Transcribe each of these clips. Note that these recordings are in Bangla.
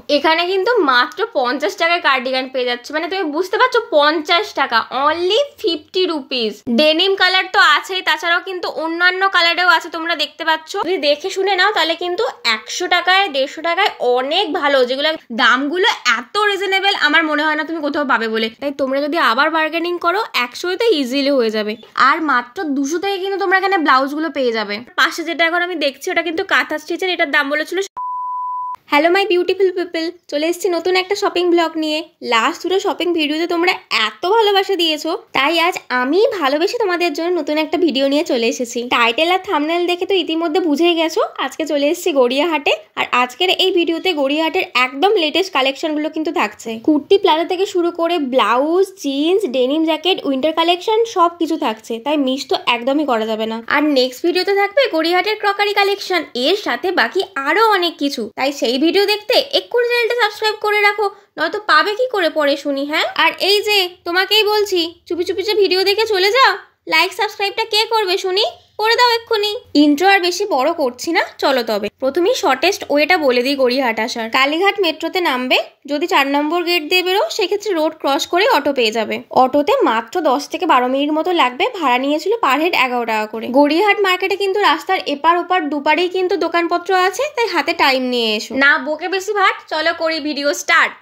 এখানে কিন্তু মাত্র 50 টাকায় কার্ডিগান পেয়ে যাচ্ছে, মানে তুমি বুঝতে পারছো 50 টাকা, অনলি 50 রুপিস। ডেনিম কালার তো আছেই, তাছাড়াও কিন্তু অন্যান্য কালারেও আছে, তোমরা দেখতে পাচ্ছ। যদি দেখে শুনে নাও তাহলে কিন্তু 100 টাকায় 150 টাকায় অনেক ভালো, যেগুলো দামগুলো এত রিজনেবল আমার মনে হয় না তুমি কোথাও পাবে বলে। তাই তোমরা যদি আবার বার্গেনিং করো 100 তে ইজিলি হয়ে যাবে। আর মাত্র 200 থেকে কিন্তু তোমরা এখানে ব্লাউজগুলো পেয়ে যাবে। পাশে যেটা এখন আমি দেখছি ওটা কিন্তু কাঁথা স্টিচের, এটার দাম বলেছিল। হ্যালো মাই বিউটিফুল পিপল, চলে এসেছি নতুন একটা শপিং ব্লগ নিয়ে। লাস্ট দুটো শপিং ভিডিওতে তোমরা এত ভালোবাসা দিয়েছো, তাই আজ আমি ভালোবেসে তোমাদের জন্য নতুন একটা ভিডিও নিয়ে চলে এসেছি। টাইটেল আর থাম্বনেল দেখে তো ইতিমধ্যে বুঝেই গেছো আজকে চলে এসেছি গড়িয়াহাটে। আর আজকের এই ভিডিওতে গড়িয়াহাটের একদম লেটেস্ট কালেকশনগুলো কিন্তু থাকছে। কুর্তি প্লাজো থেকে শুরু করে blouse, jeans, denim jacket, winter collection সব কিছু থাকছে, তাই মিস তো একদমই করা যাবে না। আর নেক্সট ভিডিওতে থাকবে গড়িয়াহাটের ক্রকারি কালেকশন, এর সাথে বাকি আরো অনেক কিছু। তাই সেই ভিডিও দেখতে এক্ষুনি চ্যানেলটা সাবস্ক্রাইব করে রাখো, নয়তো পাবে কি করে পরে শুনি। হ্যাঁ, আর এই যে তোমাকেই বলছি, চুপি চুপি যে ভিডিও দেখে চলে যাও, লাইক সাবস্ক্রাইবটা কে করবে শুনি, করে দাও এক্ষুনি। ইন্ট্রো আর বেশি বড় করছি না, চলো তবে প্রথমেই শর্টেস্ট ওয়েটা বলে দিই গড়িয়াহাট আসার। কালীঘাট মেট্রোতে নামবে, যদি 4 নম্বর গেট দিয়ে বেরো সেক্ষেত্রে রোড ক্রস করে অটো পেয়ে যাবে। অটোতে মাত্র 10 থেকে 12 মিনিট মতো লাগবে, ভাড়া নিয়েছিল পার হেড 11 টাকা করে। গড়িয়াহাট মার্কেটে কিন্তু রাস্তার এপার ওপার দুপারেই কিন্তু দোকানপত্র আছে, তাই হাতে টাইম নিয়ে এসো। না বকে বেশি ভাট, চলো করি ভিডিও স্টার্ট।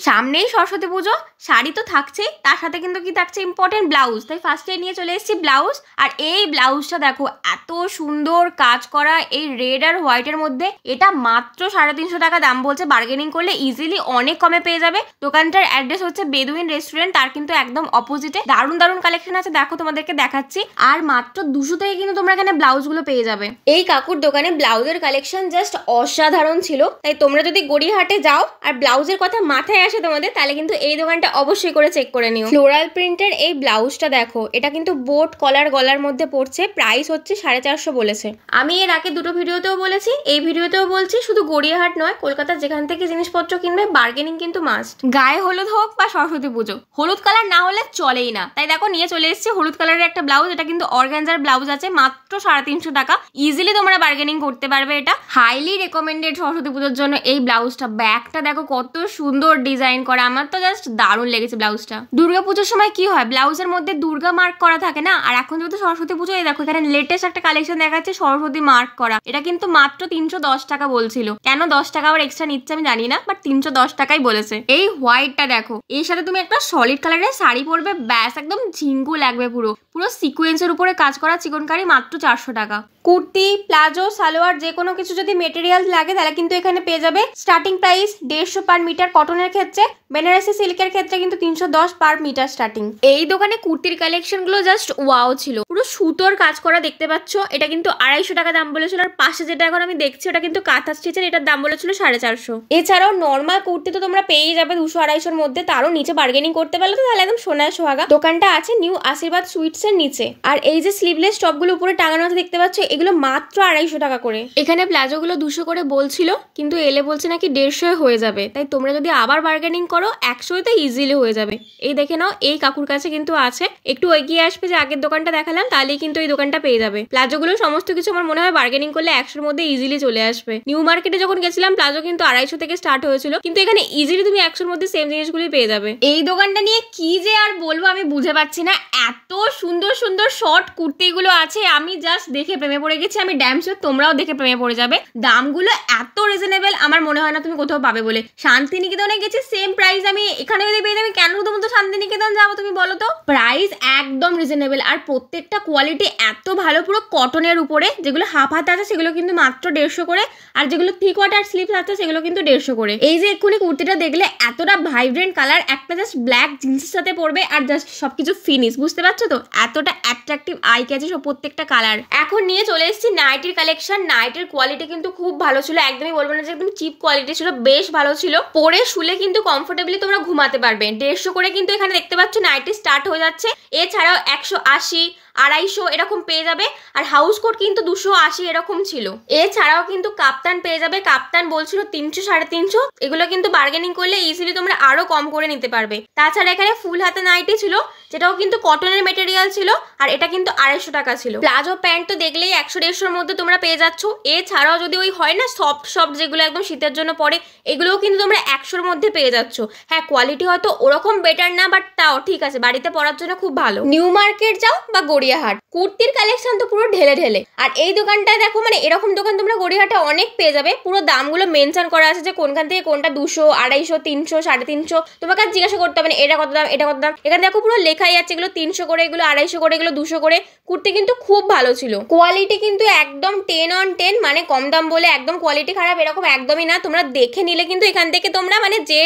সামনেই সরস্বতী পুজো, শাড়ি তো থাকছেই, তার সাথে কিন্তু কি থাকছে ইম্পর্টেন্ট ব্লাউজ। তাই ফার্স্টে নিয়ে চলে এসেছি ব্লাউজ। আর এই ব্লাউজটা দেখো এত সুন্দর কাজ করা, এই রেড আর হোয়াইটের মধ্যে, এটা মাত্র 350 টাকা দাম বলছে। বার্গেনিং করলে ইজিলি অনেক কমে পেয়ে যাবে। দোকানটার অ্যাড্রেস হচ্ছে বেদুইন রেস্টুরেন্ট, তার কিন্তু একদম অপোজিটে। দারুণ দারুণ কালেকশন আছে, দেখো তোমাদেরকে দেখাচ্ছি। আর মাত্র 200 থেকে কিন্তু তোমরা এখানে ব্লাউজগুলো পেয়ে যাবে। এই কাকুর দোকানে ব্লাউজের কালেকশন জাস্ট অসাধারণ ছিল, তাই তোমরা যদি গড়িয়াহাটে যাও আর ব্লাউজের কথা মাথায় আসে তোমাদের, তাহলে কিন্তু এই দোকানটা অবশ্যই করে চেক করে নিও। ফ্লোরাল প্রিন্টের এই ব্লাউজটা দেখো, এটা কিন্তু বোট কলার গলার মধ্যে পড়ছে, প্রাইস হচ্ছে 450 বলেছে। আমি এর আগে দুটো ভিডিওতেও বলেছি, এই ভিডিওতেও বলছি, শুধু গড়িয়াহাট নয়, কলকাতার যেখান থেকে জিনিসপত্র কিনবে বার্গেনিং কিন্তু মাস্ট। গায়ে হলুদ হোক বা সরস্বতী পুজো, হলুদ কালার না হলে চলেই না। তাই দেখো নিয়ে চলে এসেছি হলুদ কালারের একটা ব্লাউজ, এটা কিন্তু অর্গানজার ব্লাউজ আছে, মাত্র 350 টাকা। ইজিলি তোমরা বার্গেনিং করতে পারবে। এটা হাইলি রেকমেন্ডেড সরস্বতী পুজোর জন্য এই ব্লাউজটা। ব্যাগটা দেখো কত সুন্দর ডিজাইন করা, আমার তো জাস্ট দারুণ লেগেছে ব্লাউজটা। দুর্গা পুজোর সময় কি হয়, ব্লাউজের মধ্যে দুর্গা মার্ক করা থাকে না, আর এখন যেহেতু সরস্বতী পুজো, এই দেখো এখানে লেটেস্ট একটা কালেকশন দেখাচ্ছে সরস্বতী মার্ক করা। এটা কিন্তু মাত্র 310 টাকা বলছিল, কেন 10 টাকা আবার এক্সট্রা নিচ্ছে আমি জানি না, বাট 310 টাকাই বলেছে। এই হোয়াইটটা দেখো, এর সাথে তুমি একটা সলিড কালারের শাড়ি পরবে, ব্যাস একদম ঝিঙ্কু লাগবে। পুরো পুরো সিকোয়েন্সের উপরে কাজ করা চিকনকারি, মাত্র 400 টাকা। কুর্তি, প্লাজো, সালোয়ার যে কোনো কিছু যদি মেটেরিয়াল লাগে তাহলে কিন্তু এখানে পেয়ে যাবে। স্টার্টিং প্রাইস 150 পার মিটার কটনের ক্ষেত্রে, বেনারসি সিল্কের ক্ষেত্রে কিন্তু 310 পার মিটার স্টার্টিং। এই দোকানে কুর্তির কালেকশন গুলো জাস্ট ওয়াও ছিল, পুরো সুতোর কাজ করা দেখতে পাচ্ছ। এটা কিন্তু 250 টাকা দাম বলেছিল। আর পাশে যেটা এখন আমি দেখছি ওটা কিন্তু কাঁথা স্টিচের, এটার দাম বলেছিল 450। এছাড়াও নর্মাল কুর্তি তো তোমরা পেয়ে যাবে 200-250 মধ্যে, তারও নিচে বার্গেনিং করতে পারলে তো তাহলে একদম সোনায় সোহাগা। দোকানটা আছে নিউ আশীর্বাদ সুইটস এর নিচে। আর এই যে স্লিভলেস টপ গুলো উপরে টাঙানো আছে দেখতে পাচ্ছ, এগুলো মাত্র 250 টাকা করে। এখানে প্লাজো গুলো 200 করে বলছিল, কিন্তু এলে বলছে নাকি 150 হয়ে যাবে। তাই তোমরা যদি আবার বার্গেনিং করো 100 তে ইজিলি হয়ে যাবে। এই দেখে নাও, এই কাকুর কাছে কিন্তু আছে। একটু এগিয়ে আসবে যে আগের দোকানটা দেখালাম, তাহলেই কিন্তু এই দোকানটা পেয়ে যাবে। প্লাজো গুলো সমস্ত কিছু আমার মনে হয় বার্গেনিং করলে 100-র মধ্যে ইজিলি চলে আসবে। নিউ মার্কেটে যখন গেছিলাম প্লাজো কিন্তু 250 থেকে স্টার্ট হয়েছিল, কিন্তু এখানে ইজিলি তুমি 100-র মধ্যে সেম জিনিসগুলি পেয়ে যাবে। এই দোকানটা নিয়ে কি যে আর বলবো আমি বুঝে পাচ্ছি না, এত সুন্দর সুন্দর শর্ট কুর্তিগুলো আছে, আমি জাস্ট দেখে প্রেমে পড়ে গেছি। আমি ড্যাম শিওর তোমরাও দেখে প্রেমে পড়ে যাবে। দামগুলো এত রিজনেবল আমার মনে হয় না তুমি কোথাও পাবে বলে। শান্তিনিকেতনে গেছি সেম প্রাইস, আমি এখানে যদি পেয়ে যাবি, কেন শুধুমাত্র শান্তিনিকেতন যাবো তুমি বলো তো? প্রাইস একদম রিজনেবল, আর প্রত্যেকটা কোয়ালিটি এত ভালো, পুরো কটনের উপরে। যেগুলো হাফ হাত আছে সেগুলো কিন্তু মাত্র 150 করে, আর যেগুলো থ্রি কোয়ার্টার স্লিভস আছে সেগুলো কিন্তু 150 করে। এই যে এক্ষুনি কুর্তিটা দেখলে, এতটা ভাইব্রেন্ট কালার, একটা জাস্ট ব্ল্যাক জিন্সের সাথে পরবে, আর জাস্ট সবকিছু ফিনিশ, বুঝতে পারছো তো? এতটা অ্যাট্রাকটিভ আই ক্যাচি সব প্রত্যেকটা কালার। এখন নিয়ে চলে এসেছি নাইটির কালেকশন। নাইটির কোয়ালিটি কিন্তু খুব ভালো ছিল, একদমই বলবো না যে একদম চিপ কোয়ালিটি ছিল, বেশ ভালো ছিল। পরে শুলে কিন্তু কমফোর্টেবলি তোমরা ঘুমাতে পারবে। 150 করে কিন্তু এখানে দেখতে পাচ্ছ নাইটি স্টার্ট হয়ে যাচ্ছে। এছাড়াও 180 250 এরকম পেয়ে যাবে। আর হাউস কোট কিন্তু 280 এরকম ছিল। এছাড়াও কিন্তু কাপ্তান পেয়ে যাবে, কাপ্তান বলছিল 300 350, এগুলো কিন্তু বার্গেনিং করলে ইজিলি তোমরা আরো কম করে নিতে পারবে। তাছাড়া এখানে ফুল হাতে নাইটি ছিল, যেটাও কিন্তু কটনের মেটেরিয়াল ছিল, আর এটা কিন্তু 250 টাকা ছিল। প্লাজো প্যান্ট তো দেখলেই 100-150 মধ্যে তোমরা পেয়ে যাচ্ছ। এছাড়াও যদি ওই হয় না সফট সফট যেগুলো একদম শীতের জন্য পরে, এগুলোও কিন্তু তোমরা 100-র মধ্যে পেয়ে যাচ্ছ। হ্যাঁ, কোয়ালিটি হয়তো ওরকম বেটার না, বাট তাও ঠিক আছে, বাড়িতে পরার জন্য খুব ভালো। নিউ মার্কেট যাও বা গড়িয়াহাট, কুর্তির কালেকশন তো পুরো ঢেলে ঢেলে। আর এই দোকানটায় দেখো, মানে এরকম দোকান তোমরা গড়িয়াহাটে অনেক পেয়ে যাবে। পুরো দামগুলো মেনশন করা আছে যে কোনখান থেকে কোনটা 200, 250, 300, 350। তোমাকে আর জিজ্ঞাসা করতে হবে না এটা কত দাম, এটা কত দাম। এখানে দেখো পুরো লেখাই আছে, এগুলো 300 করে, এগুলো 250 করে, এগুলো 200 করে। কুর্তি কিন্তু খুব ভালো ছিল, কোয়ালিটি কিন্তু একদম 10 on 10, মানে কম দাম বলে একদম কোয়ালিটি খারাপ এরকম একদমই না। তোমরা দেখে নিলে কিন্তু এখান থেকে তোমরা মানে যে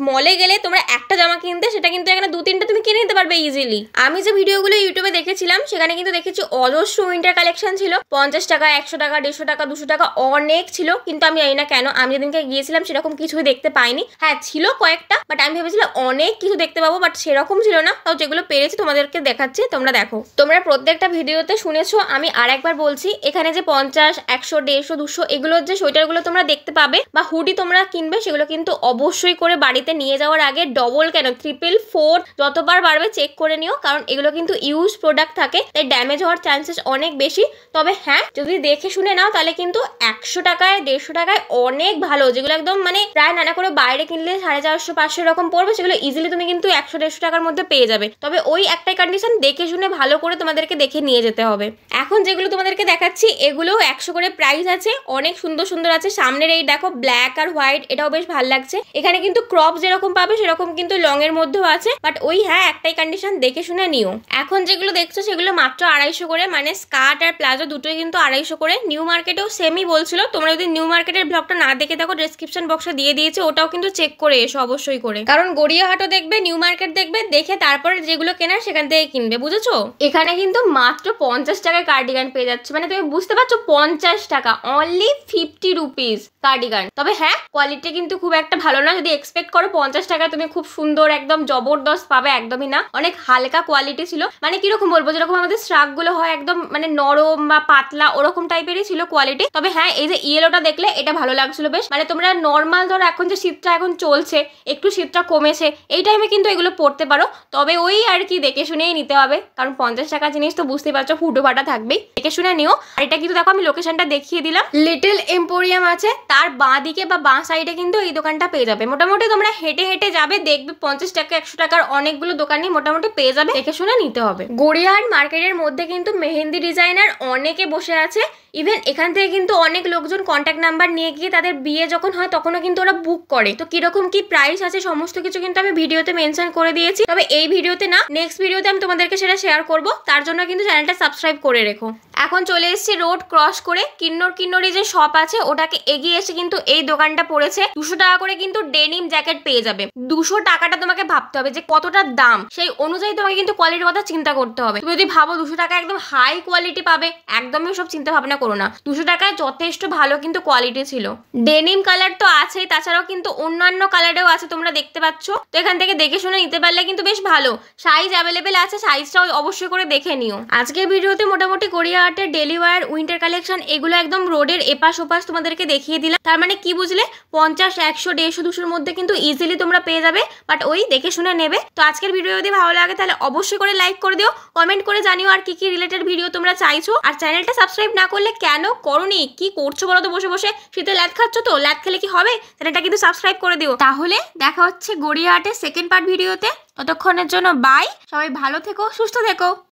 মলে গেলে তোমরা একটা জামা কিনতে, সেটা কিন্তু এখানে 2-3টা তুমি কিনে নিতে পারবে ইজিলি। আমি যে ভিডিওগুলো ইউটিউবে দেখেছিলাম সেখানে কিন্তু দেখেছি অজস্র উইন্টার কালেকশন ছিল, 50 টাকা, 100 টাকা, 150 টাকা, 200 টাকা, অনেক ছিল। কিন্তু আমি জানি না কেন আমি যেদিনকে গিয়েছিলাম সেরকম কিছুই দেখতে পাইনি। হ্যাঁ ছিল কয়েকটা, বাট আমি ভেবেছিলাম অনেক কিছু দেখতে পাবো, বাট সেরকম ছিল না। তাও যেগুলো পেরেছি তোমাদেরকে দেখাচ্ছি, তোমরা দেখো। তোমরা প্রত্যেকটা ভিডিওতে শুনেছো, আমি আর একবার বলছি, এখানে যে 50, 100, 150, 200 এগুলোর যে সোয়েটারগুলো তোমরা দেখতে পাবে বা হুডি তোমরা কিনবে, সেগুলো কিন্তু অবশ্যই করে বাড়িতে নিয়ে যাওয়ার আগে ডবল কেন 3-4 যতবার পারবে চেক করে নিও, কারণ এগুলো কিন্তু ইউজ প্রোডাক্ট থাকে, তাই ড্যামেজ হওয়ার চান্সেস অনেক বেশি। তবে হ্যাঁ, যদি দেখে শুনে নাও তাহলে কিন্তু 100 টাকায় 150 টাকায় অনেক ভালো, যেগুলো একদম মানে প্রায় নানা করে বাইরে কিনলে 450-500 এরকম পড়বে, সেগুলো ইজিলি তুমি কিন্তু 100-150 টাকার মধ্যে পেয়ে যাবে। তবে ওই একটাই কন্ডিশন, দেখে শুনে ভালো করে তোমাদেরকে দেখে নিয়ে যেতে হবে। এখন যেগুলো তোমাদেরকে দেখাচ্ছি এগুলো 100 করে প্রাইস আছে, অনেক সুন্দর সুন্দর আছে। সামনের এই দেখো ব্ল্যাক আর হোয়াইট, এটাও বেশ ভালো লাগছে। এখানে কিন্তু ক্রপ যেরকম পাবে সেরকম কিন্তু লং এর মধ্যেও আছে, বাট ওই হ্যাঁ একটাই কন্ডিশন, দেখে শুনে নিও। এখন যেগুলো দেখছো সেগুলো মাত্র 250 করে, মানে স্কার্ট আর প্লাজো দুটোই কিন্তু 250 করে। নিউ মার্কেটেও সেমই বলছিল। তোমরা যদি নিউ মার্কেটের ব্লগটা না দেখে দেখো, ডেসক্রিপশন বক্সে দিয়ে দিয়েছে, ওটাও কিন্তু চেক করে এসো অবশ্যই করে, কারণ গড়িয়াহাটও দেখবে, নিউ মার্কেট দেখবে, দেখে তারপরে যেগুলো কেনার সেখান থেকে কিনবে, বুঝেছো? এখানে কিন্তু মাত্র 50 টাকায় কার্ডিগান পেয়ে যাচ্ছে, মানে তুমি বুঝতে পারছো 50 টাকা, অনলি 50 রুপিস কার্ডিগান। তবে হ্যাঁ, কোয়ালিটি কিন্তু খুব একটা ভালো না। যদি এক্সপেক্ট করো 50 টাকায় তুমি খুব সুন্দর একদম জবরদস্ত পাবে, একদমই না। অনেক হালকা কোয়ালিটি ছিল, মানে কিরকম বলবো, যেরকম আমাদের শ্রাগ গুলো হয় একদম মানে নরম বা পাতলা, ওরকম টাইপেরই ছিল কোয়ালিটি। তবে হ্যাঁ, এই যে ইয়েলোটা দেখলে এটা ভালো লাগছিল বেশ, মানে তোমরা নর্মাল ধরো এখন যে শীতটা এখন চলছে, একটু শীতটা কমেছে, এই টাইমে কিন্তু এগুলো পড়তে পারো। তবে ওই আর কি দেখে শুনেই নিতে হবে, কারণ 50 টাকা জিনিস তো বুঝতেই পারছো, ফুটো ফাটা থাকবেই, দেখে শুনে নিও। আর এটা কিন্তু দেখো আমি লোকেশনটা দেখিয়ে দিলাম, লিটল এম্পোরিয়াম আছে, তার বাঁ দিকে বা বাঁ সাইডে কিন্তু এই দোকানটা পেয়ে যাবে। মোটামুটি তোমরা হেঁটে হেঁটে যাবে, দেখবে 50 টাকা 100 টাকার অনেকগুলো দোকানই মোটামুটি পেয়ে যাবে, দেখে শুনে নিতে হবে। গড়িয়াহাট মার্কেটের মধ্যে কিন্তু মেহেন্দি ডিজাইনার অনেকে বসে আছে। ইভেন এখান থেকে কিন্তু অনেক লোকজন কন্ট্যাক্ট নাম্বার নিয়ে গিয়ে তাদের বিয়ে যখন হয় তখনও কিন্তু ওরা বুক করে। তো কিরকম কি প্রাইস আছে সমস্ত কিছু কিন্তু আমি ভিডিওতে মেনশন করে দিয়েছি। তবে এই ভিডিওতে না, নেক্সট ভিডিওতে আমি তোমাদেরকে সেটা শেয়ার করব, তার জন্য কিন্তু চ্যানেলটা সাবস্ক্রাইব করে রেখো। এখন চলে এসেছি রোড ক্রস করে, কিন্নরি যে শপ আছে ওটাকে এগিয়ে এসে কিন্তু এই দোকানটা পড়েছে। 200 টাকা করে কিন্তু ডেনিম জ্যাকেট পেয়ে যাবে। 200 টাকাটা তোমাকে ভাবতে হবে যে কতটা দাম, সেই অনুযায়ী তোমাকে কিন্তু কোয়ালিটির কথা চিন্তা করতে হবে। তুমি যদি ভাবো 200 টাকা একদম হাই কোয়ালিটি পাবে, একদমই সব চিন্তা ভাবনা করো না। 200 টাকায় যথেষ্ট ভালো কিন্তু কোয়ালিটি ছিল। ডেনিম কালার তো আছেই, তাছাড়াও কিন্তু অন্যান্য কালারেও আছে, তোমরা দেখতে পাচ্ছ। তো এখান থেকে দেখে শুনে নিতে পারলে কিন্তু বেশ ভালো। সাইজ অ্যাভেলেবেল আছে, সাইজটাও অবশ্যই করে দেখে নিও। আজকের ভিডিওতে মোটামুটি গড়িয়াহাটের ডেলি ওয়্যার উইন্টার কালেকশন এগুলো একদম রোডের এপাশ ওপাশ তোমাদেরকে দেখিয়ে দিলাম। তার মানে কি বুঝলে, 50, 100, 150, 200-র মধ্যে কিন্তু ইজিলি তোমরা পেয়ে যাবে, বাট ওই দেখে শুনে নেবে। তো আজকের ভিডিও যদি ভালো লাগে তাহলে অবশ্যই করে লাইক করে দিও, কমেন্ট করে জানিও আর কি কি রিলেটেড ভিডিও তোমরা চাইছো। আর চ্যানেলটা সাবস্ক্রাইব না করলে কেন করোনি, কি করছো বলো তো? বসে বসে শীতে ল্যাদ খাচ্ছ তো, ল্যাদ খেলে কি হবে? চ্যানেলটা কিন্তু সাবস্ক্রাইব করে দিও। তাহলে দেখা হচ্ছে গড়িয়াহাটের সেকেন্ড পার্ট ভিডিওতে। ততক্ষণের জন্য বাই, সবাই ভালো থেকো, সুস্থ থেকো।